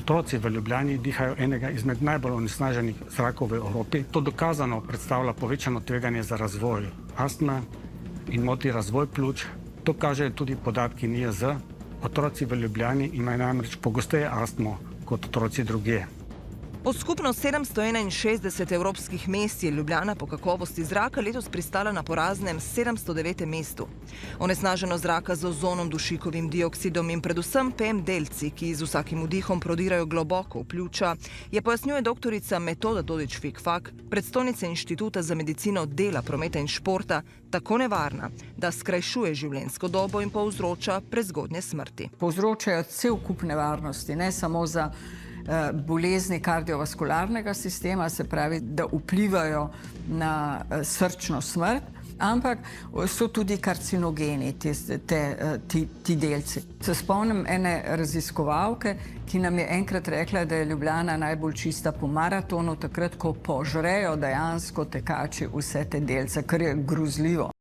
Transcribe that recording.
Otroci v Ljubljani dihajo enega izmed najbolj onesnaženih zrakov v Evropi. To dokazano predstavlja povečano tveganje za razvoj astme in moti razvoj pljuč. To kažejo tudi podatki NIJZ. Otroci v Ljubljani imajo namreč pogosteje astmo kot otroci drugje. Od skupno 761 evropskih mest je Ljubljana po kakovosti zraka letos pristala na poraznem 709. mestu. Onesnaženost zraka z ozonom, dušikovim dioksidom in predvsem PM delci, ki z vsakim vdihom prodirajo globoko v pljuča, je, pojasnjuje doktorica Metoda Dodič-Fikfak, predstojnica Inštituta za medicino dela, prometa in športa, tako nevarna, da skrajšuje življenjsko dobo in povzroča prezgodnje smrti. Povzročajo cel kup nevarnosti, ne samo za bolezni kardiovaskularnega sistema, se pravi, da vplivajo na srčno smrt, ampak so tudi karcinogeni ti delci. Se spomnim ene raziskovalke, ki nam je enkrat rekla, da je Ljubljana najbolj čista po maratonu, takrat, ko požrejo dejansko tekači vse te delce, kar je grozljivo.